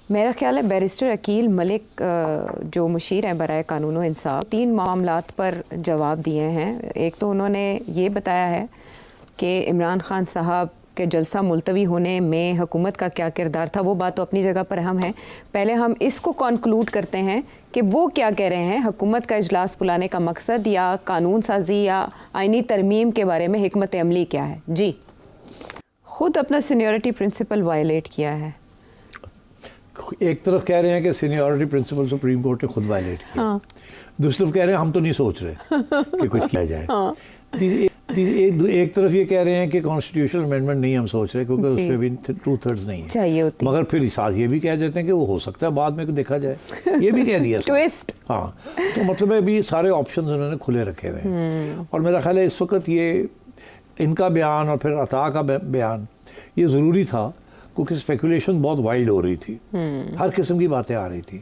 میرا خیال ہے بیرسٹر عقیل ملک جو مشیر ہیں برائے قانون و انصاف 3 معاملات پر جواب دیے ہیں. ایک تو انہوں نے یہ بتایا ہے کہ عمران خان صاحب کے جلسہ ملتوی ہونے میں حکومت کا کیا کردار تھا. وہ بات تو اپنی جگہ پر اہم ہے. پہلے ہم اس کو کنکلوڈ کرتے ہیں کہ وہ کیا کہہ رہے ہیں. حکومت کا اجلاس بلانے کا مقصد یا قانون سازی یا آئینی ترمیم کے بارے میں حکمت عملی کیا ہے؟ جی خود اپنا سینیورٹی پرنسپل وائلیٹ کیا ہے. ایک طرف کہہ رہے ہیں کہ سینیورٹی پرنسپل سپریم کورٹ نے خود وائلیٹ کیا. دوسری طرف کہہ رہے ہیں ہم تو نہیں سوچ رہے کہ کچھ کیا جائے. ایک طرف یہ کہہ رہے ہیں کہ کانسٹیٹیوشنل امینڈمنٹ نہیں ہم سوچ رہے کیونکہ اس پہ بھی 2/3 نہیں ہے چاہیے ہوتی. مگر پھر ساتھ یہ بھی کہہ دیتے ہیں کہ وہ ہو سکتا ہے بعد میں دیکھا جائے. یہ بھی کہہ دیا ٹویسٹ. ہاں تو مطلب ہے ابھی سارے آپشنز انہوں نے کھلے رکھے ہوئے ہیں. اور میرا خیال ہے اس وقت یہ ان کا بیان اور پھر عطا کا بیان یہ ضروری تھا کیونکہ اسپیکولیشن بہت وائلڈ ہو رہی تھی. ہر قسم کی باتیں آ رہی تھی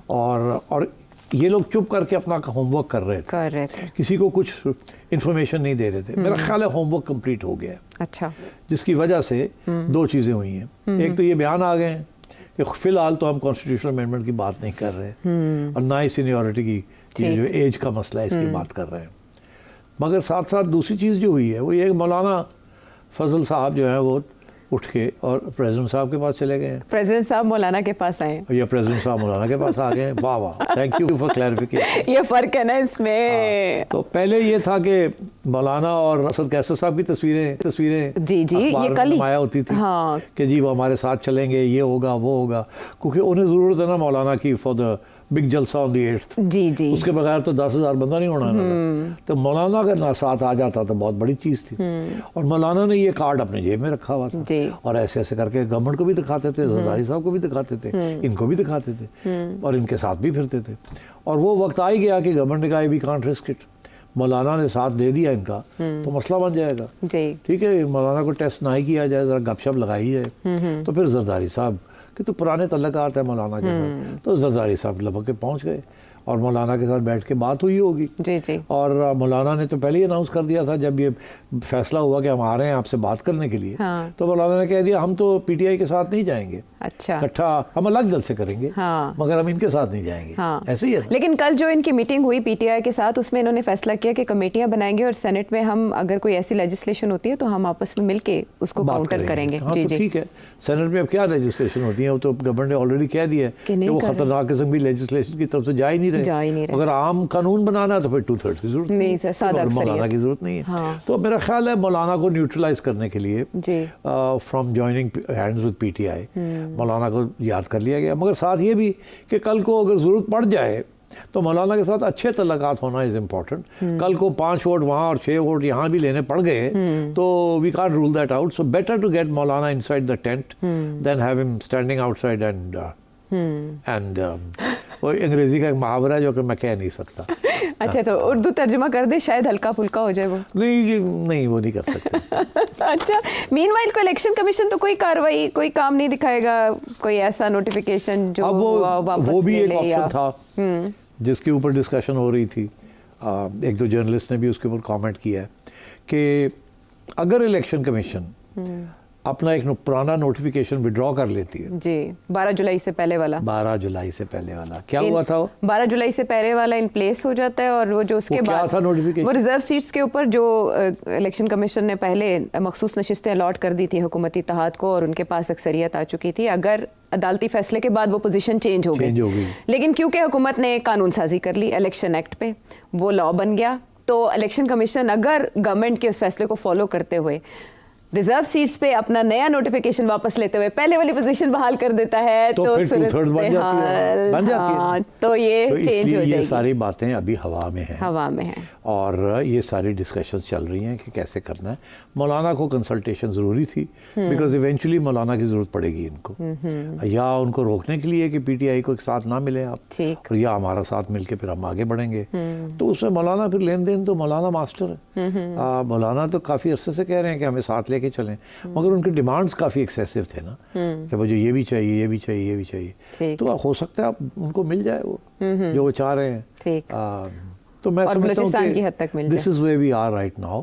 اور یہ لوگ چپ کر کے اپنا ہوم ورک کر رہے تھے. کسی کو کچھ انفارمیشن نہیں دے رہے تھے. میرا خیال ہے ہوم ورک کمپلیٹ ہو گیا ہے. اچھا. جس کی وجہ سے 2 چیزیں ہوئی ہیں. ایک تو یہ بیان آ گئے ہیں کہ فی الحال تو ہم کانسٹیٹیوشنل امینڈمنٹ کی بات نہیں کر رہے اور نہ ہی سینیورٹی کی جو ایج کا مسئلہ ہے اس کی بات کر رہے ہیں. مگر ساتھ ساتھ دوسری چیز جو ہوئی ہے وہ یہ کہ مولانا فضل صاحب جو ہیں وہ اٹھ کے اور پریزیڈنٹ صاحب کے پاس چلے گئے ہیں. پریزیڈنٹ صاحب مولانا کے پاس آئے ہیں یا پریزیڈنٹ صاحب مولانا کے پاس آ گئے ہیں. واہ واہ تھینک یو فار کلیریفیکیشن. یہ فرق ہے نا اس میں. تو پہلے یہ تھا کہ مولانا اور اسد قیصر صاحب کی تصویریں جی یہ کل نمایاں ہوتی تھی کہ جی وہ ہمارے ساتھ چلیں گے یہ ہوگا وہ ہوگا کیونکہ انہیں ضرورت ہے نا مولانا کی فار دا بگ جلسہ آن دی 8th. جی اس کے بغیر تو 10,000 بندہ نہیں ہونا. تو مولانا اگر ساتھ آ جاتا تو بہت بڑی چیز تھی. اور مولانا نے یہ کارڈ اپنے جیب میں رکھا ہوا تھا اور ایسے ایسے کر کے گورنمنٹ کو بھی دکھاتے تھے, زرداری صاحب کو بھی دکھاتے تھے, ان کو بھی دکھاتے تھے اور ان کے ساتھ بھی پھرتے تھے. اور وہ وقت آ ہی گیا کہ گورنمنٹ نے کہا وی کانٹ رسک اٹ. مولانا نے ساتھ دے دیا ان کا تو مسئلہ بن جائے گا. ٹھیک ہے مولانا کو ٹیسٹ نہ ہی کیا جائے, ذرا گپ شپ لگائی جائے. تو پھر زرداری صاحب کہ تو پرانے تعلقات ہیں مولانا کے ساتھ, تو زرداری صاحب لپک کے پہنچ گئے اور مولانا کے ساتھ بیٹھ کے بات ہوئی ہوگی. اور مولانا نے تو پہلے ہی اناؤنس کر دیا تھا جب یہ فیصلہ ہوا کہ ہم آ رہے ہیں آپ سے بات کرنے کے لیے. تو مولانا نے کہہ دیا ہم تو پی ٹی آئی کے ساتھ نہیں جائیں گے. اچھا. اکٹھا ہم الگ جلسے کریں گے مگر ہم ان کے ساتھ نہیں جائیں گے. ایسے ہی ہے. لیکن کل جو ان کی میٹنگ ہوئی پی ٹی آئی کے ساتھ اس میں انہوں نے فیصلہ کیا کہ کمیٹیاں بنائیں گے اور سینٹ میں ہم اگر کوئی ایسی لیجسلیشن ہوتی ہے تو ہم آپس میں مل کے اس کو کاؤنٹر کریں گے. جی ٹھیک ہے. سینٹ میں اب کیا لیجسلیشن ہوتی ہے, وہ تو گورنمنٹ نے آلریڈی کہہ دیا ہے کہ وہ خطرناک قسم کی لیجسلیشن کی طرف سے جا ہی نہیں رہے. اگر عام قانون بنانا ہے تو پھر 2/3 کی ضرورت نہیں ہے, مولانا کی ضرورت نہیں ہے. تو میرا خیال ہے مولانا کو نیوٹرلائز کرنے کے لیے from joining hands with P T I مولانا کو یاد کر لیا گیا. مگر ساتھ یہ بھی کہ کل کو اگر ضرورت پڑ جائے تو مولانا کے ساتھ اچھے تعلقات ہونا از امپورٹنٹ. کل کو 5 ووٹ وہاں اور 6 ووٹ یہاں بھی لینے پڑ گئے تو we can't rule that out. So better to get Maulana inside the tent then have him standing outside and وہ انگریزی کا ایک محاورہ ہے جو کہ میں کہہ نہیں سکتا. اچھا تو اردو ترجمہ کر دے شاید ہلکا پھلکا ہو جائے. وہ نہیں وہ نہیں کر سکتے. اچھا مین وائل کو الیکشن کمیشن تو کوئی کاروائی کوئی کام نہیں دکھائے گا, کوئی ایسا نوٹیفیکیشن جو وہ بھی ایک آپشن تھا جس کے اوپر ڈسکشن ہو رہی تھی. ایک دو جرنلسٹ نے بھی اس کے اوپر کامنٹ کیا ہے کہ اگر الیکشن کمیشن اپنا ایک پرانا نوٹیفیکیشن وڈرا کر لیتی ہے. جی 12 جولائی سے پہلے والا 12 جولائی سے پہلے والا کیا ہوا تھا؟ 12 جولائی سے پہلے والا ان پلیس ہو جاتا ہے اور وہ جو اس کے بعد وہ ریزرو سیٹس کے اوپر جو الیکشن کمیشن نے پہلے مخصوص نشستیں الاٹ کر دی تھی حکومتی اتحاد کو اور ان کے پاس اکثریت آ چکی تھی. اگر عدالتی فیصلے کے بعد وہ پوزیشن چینج ہو گئی لیکن کیونکہ حکومت نے قانون سازی کر لی الیکشن ایکٹ پہ, وہ لا بن گیا, تو الیکشن کمیشن اگر گورنمنٹ کے اس فیصلے کو فالو کرتے ہوئے ریزرو سیٹس پہ اپنا نیا نوٹیفیکیشن واپس لیتے ہوئے پہلے والی پوزیشن بحال کر دیتا ہے تو یہ چینج ہو جائے گی. یہ ساری باتیں ابھی ہوا میں ہیں اور یہ ساری ڈسکشنز چل رہی ہیں کہ کیسے کرنا ہے. مولانا کو کنسلٹیشن ضروری تھی بیکاز ایونچولی مولانا کی ضرورت پڑے گی ان کو, یا ان کو روکنے کے لیے کہ پی ٹی آئی کو ایک ساتھ نہ ملے آپ, یا ہمارا ساتھ مل کے پھر ہم آگے بڑھیں گے. تو اس میں مولانا پھر لین دین تو مولانا ماسٹر ہے. مولانا تو کافی عرصے سے کہہ رہے ہیں کہ ہمیں ساتھ لے کے چلیں, مگر ان کے ڈیمانڈز کافی ایکسیسو تھے نا کہ مجھے یہ بھی چاہیے یہ بھی چاہیے یہ بھی چاہیے. تو ہو سکتا ہے ان کو مل جائے وہ جو وہ چاہ رہے ہیں. تو میں سمجھتا ہوں کہ this is where we are right now.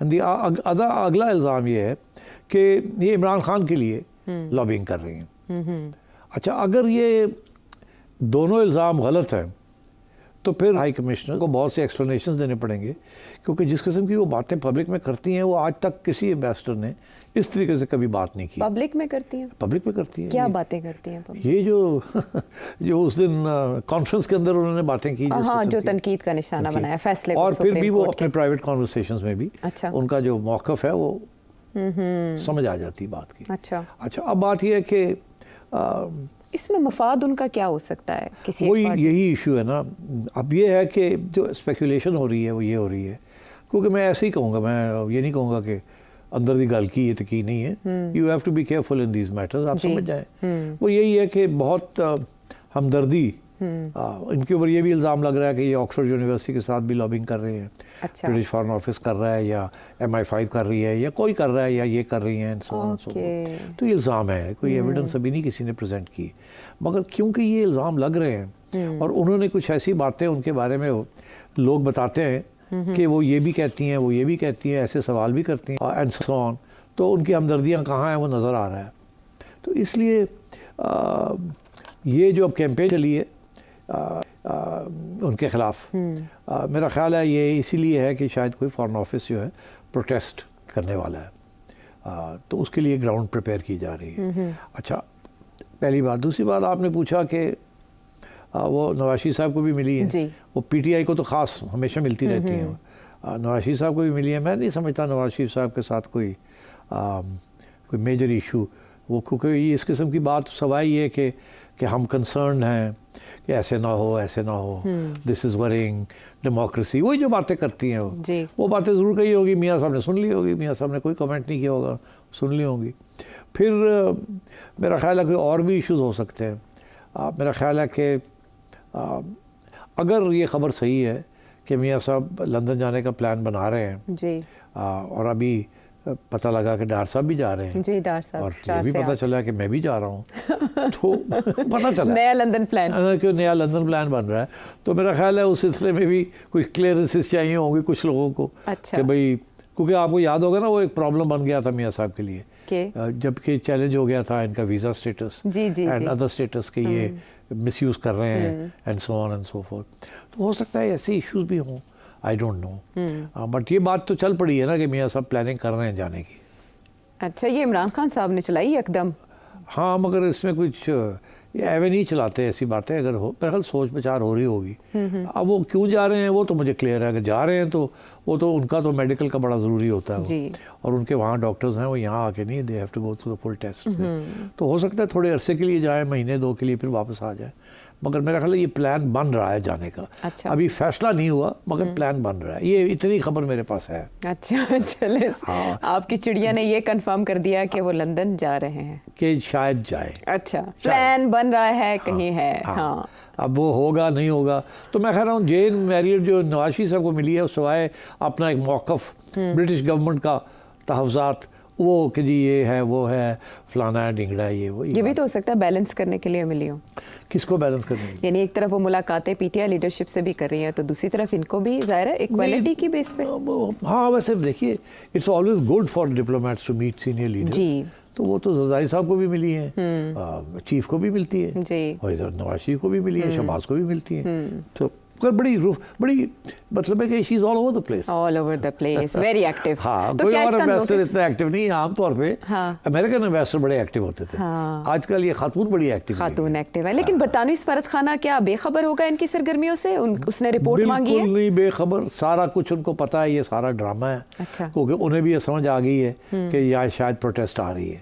اگلا الزام یہ ہے کہ یہ عمران خان کے لیے لابنگ کر رہی ہیں. اچھا اگر یہ دونوں الزام غلط ہیں تو پھر ہائی کمشنر کو بہت سے ایکسپلینیشنز دینے پڑیں گے, کیونکہ جس قسم کی وہ باتیں پبلک میں کرتی ہیں وہ آج تک کسی ایمبیسڈر نے اس طریقے سے کبھی بات نہیں کی. پبلک میں کرتی ہیں؟ پبلک میں کرتی ہیں. کیا باتیں کرتی ہیں پبلک؟ یہ جو اس دن کانفرنس کے اندر انہوں نے باتیں کی, ہاں جو تنقید کا نشانہ بنایا فیصلے, اور پھر بھی وہ اپنے پرائیویٹ کانورسیشنز میں بھی ان کا جو موقف ہے وہ سمجھ آ جاتی بات کی. اچھا اب بات یہ ہے کہ اس میں مفاد ان کا کیا ہو سکتا ہے کسی وہی یہی ایشو ہے نا. اب یہ ہے کہ جو اسپیکولیشن ہو رہی ہے وہ یہ ہو رہی ہے, کیونکہ میں ایسے ہی کہوں گا, میں یہ نہیں کہوں گا کہ اندر دی گل کی یہ تو کی نہیں ہے. You have to be careful in these matters, آپ سمجھ جائیں. وہ یہی ہے کہ بہت ہمدردی, ان کے اوپر یہ بھی الزام لگ رہا ہے کہ یہ آکسفورڈ یونیورسٹی کے ساتھ بھی لابنگ کر رہے ہیں, برٹش فارن آفس کر رہا ہے یا MI5 کر رہی ہے یا کوئی کر رہا ہے یا یہ کر رہی ہیں. تو یہ الزام ہے, کوئی ایویڈنس ابھی نہیں کسی نے پریزنٹ کی, مگر کیونکہ یہ الزام لگ رہے ہیں اور انہوں نے کچھ ایسی باتیں ان کے بارے میں لوگ بتاتے ہیں کہ وہ یہ بھی کہتی ہیں, وہ یہ بھی کہتی ہیں, ایسے سوال بھی کرتی ہیں اینڈ سو آن, تو ان کی ہمدردیاں کہاں ہیں وہ نظر آ رہا ہے. تو اس لیے یہ جو اب کیمپین چلی ہے ان کے خلاف, میرا خیال ہے یہ اسی لیے ہے کہ شاید کوئی فارن آفس جو ہے پروٹیسٹ کرنے والا ہے, تو اس کے لیے گراؤنڈ پریپیئر کی جا رہی ہے. اچھا پہلی بات. دوسری بات آپ نے پوچھا کہ وہ نواز شریف صاحب کو بھی ملی ہے. وہ PTI کو تو خاص ہمیشہ ملتی رہتی ہیں, نواز شریف صاحب کو بھی ملی ہے. میں نہیں سمجھتا نواز شریف صاحب کے ساتھ کوئی میجر ایشو, وہ کیونکہ اس قسم کی بات سوائے یہ کہ ہم کنسرن ہیں کہ ایسے نہ ہو, ایسے نہ ہو, دس از ورنگ ڈیموکریسی, وہی جو باتیں کرتی ہیں وہ باتیں ضرور کہی ہوگی, میاں صاحب نے سن لی ہوگی, میاں صاحب نے کوئی کمنٹ نہیں کیا ہوگا, سن لی ہوگی. پھر میرا خیال ہے کہ اور بھی ایشوز ہو سکتے ہیں. میرا خیال ہے کہ اگر یہ خبر صحیح ہے کہ میاں صاحب لندن جانے کا پلان بنا رہے ہیں, اور ابھی پتہ لگا کہ ڈار صاحب بھی جا رہے ہیں, اور یہ بھی پتہ چلا کہ میں بھی جا رہا ہوں, تو پتہ چلا نیا لندن پلان, کہ نیا لندن پلان بن رہا ہے. تو میرا خیال ہے اس سلسلے میں بھی کچھ کلیئرنسز چاہیے ہوں گی کچھ لوگوں کو, کہ بھئی کیونکہ آپ کو یاد ہوگا نا وہ ایک پرابلم بن گیا تھا میاں صاحب کے لیے, جب کہ چیلنج ہو گیا تھا ان کا visa status and other status کہ یہ مس یوز کر رہے ہیں and so on and so forth. تو ہو سکتا ہے ایسے ایشوز بھی ہوں, آئی ڈونٹ نو, بٹ یہ بات تو چل پڑی ہے نا کہ میاں صاحب پلاننگ کر رہے ہیں جانے کی. اچھا یہ عمران خان صاحب نے چلائی اقدم؟ ہاں مگر اس میں کچھ یہ ایوے نہیں چلاتے ایسی باتیں, اگر ہو میرے خیال سوچ بچار ہو رہی ہوگی. اب وہ کیوں جا رہے ہیں وہ تو مجھے کلیئر ہے, اگر جا رہے ہیں تو وہ تو ان کا تو میڈیکل کا بڑا ضروری ہوتا ہے, اور ان کے وہاں ڈاکٹرز ہیں, وہ یہاں آ کے نہیں, they have to go through the full test. تو ہو سکتا ہے تھوڑے عرصے کے لیے جائیں, مہینے دو کے لیے, پھر واپس آ جائیں. مگر میرا خیال ہے یہ پلان بن رہا ہے جانے کا. ابھی فیصلہ نہیں ہوا مگر پلان بن رہا ہے, یہ اتنی خبر میرے پاس ہے. اچھا چلے, آپ کی چڑیا نے یہ کنفرم کر دیا کہ وہ لندن جا رہے ہیں, کہ شاید جائیں. اچھا پلان بن رہا ہے کہیں ہے. ہاں اب وہ ہوگا نہیں ہوگا. تو میں کہہ رہا ہوں جین میریٹ جو نواز شریف صاحب کو ملی ہے, سوائے اپنا ایک موقف برٹش گورنمنٹ کا تحفظات, وہ کہ جی یہ ہے وہ ہے فلانا ہے ڈنگڑا ہے, یہ بھی تو ہو سکتا ہے بیلنس کرنے کے لیے ملی ہوں. کس کو بیلنس کرنے, یعنی ایک طرف وہ ملاقاتیں PTI لیڈرشپ سے بھی کر رہی ہیں, تو دوسری طرف ان کو بھی ظاہر ہے ایکوالٹی کی بیس پہ. ہاں ویسے دیکھیے it's always good for diplomats to meet senior leaders. تو وہ تو زرداری صاحب کو بھی ملی ہیں, چیف کو بھی ملتی ہے, اور ادھر نواز شریف کو بھی ملی ہے, شہباز کو بھی ملتی ہیں. تو بڑی مطلب ہے کہ she is all over the place, very active. ہاں کوئی اور انویسٹر اتنا ایکٹیو نہیں ہے. عام طور پہ امریکن انویسٹر بڑے ایکٹیو ہوتے تھے, آج کل یہ خاتون بڑی ایکٹیو ہے. لیکن برطانوی سفارت خانہ کیا بے خبر ہوگا ان کی سرگرمیوں سے؟ اس نے رپورٹ مانگی ہے. بالکل نہیں بے خبر, سارا کچھ ان کو پتا ہے, یہ سارا ڈرامہ ہے, کیونکہ انہیں بھی یہ سمجھ آ گئی ہے کہ یہ شاید پروٹیسٹ آ رہی ہے.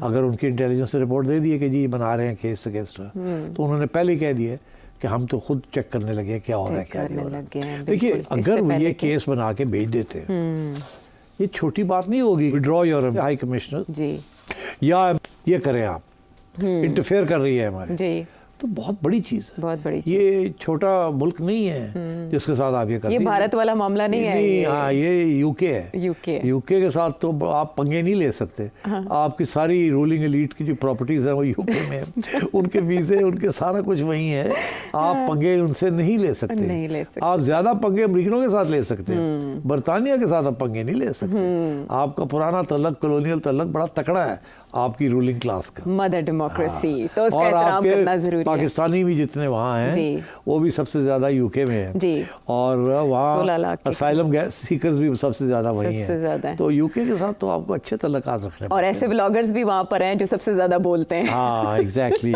اگر ان کی انٹیلیجنس نے رپورٹ دے دی ہے کہ جی بنا رہے ہیں کیس اگینسٹ, تو انہوں نے پہلے کہہ دیا کہ ہم تو خود چیک کرنے لگے کیا ہو رہا ہے کیا نہیں ہو رہا ہے. دیکھیے اگر وہ یہ کیس بنا کے بھیج دیتے ہیں, یہ چھوٹی بات نہیں ہوگی. وڈرا یور ہائی کمشنر, یا یہ کریں آپ انٹرفیئر کر رہی ہے ہمارے, تو بہت بڑی چیز ہے، بہت بڑی چیز. یہ چھوٹا ملک نہیں ہے جس کے ساتھ آپ یہ کرتے یہ بھارت والا معاملہ نہیں ہے. ہاں یہ یو کے ہے. یو کے ساتھ تو آپ پنگے نہیں لے سکتے. آپ کی ساری رولنگ ایلیٹ کی جو پراپرٹیز ہیں وہ یو کے میں ہیں، ان کے ویزے ان کے سارا کچھ وہیں ہے. آپ پنگے ان سے نہیں لے سکتے. آپ زیادہ پنگے امریکنوں کے ساتھ لے سکتے ہیں، برطانیہ کے ساتھ آپ پنگے نہیں لے سکتے. آپ کا پرانا تعلق کلونیل تعلق بڑا تکڑا ہے آپ کی رولنگ کلاس کا، مدر ڈیموکریسی، تو اس کا اور آپ احترام کے کرنا ضروری ہے. پاکستانی بھی جتنے وہاں ہیں وہ بھی سب سے زیادہ یو کے میں ہیں، اور وہاں اسائلم سیکرز بھی سب سے زیادہ وہی ہیں. تو یو کے ساتھ تو آپ کو اچھے تعلقات رکھنے اور ایسے بلاگرز بھی وہاں پر ہیں جو سب سے زیادہ بولتے ہیں. ہاں ایگزیکٹلی.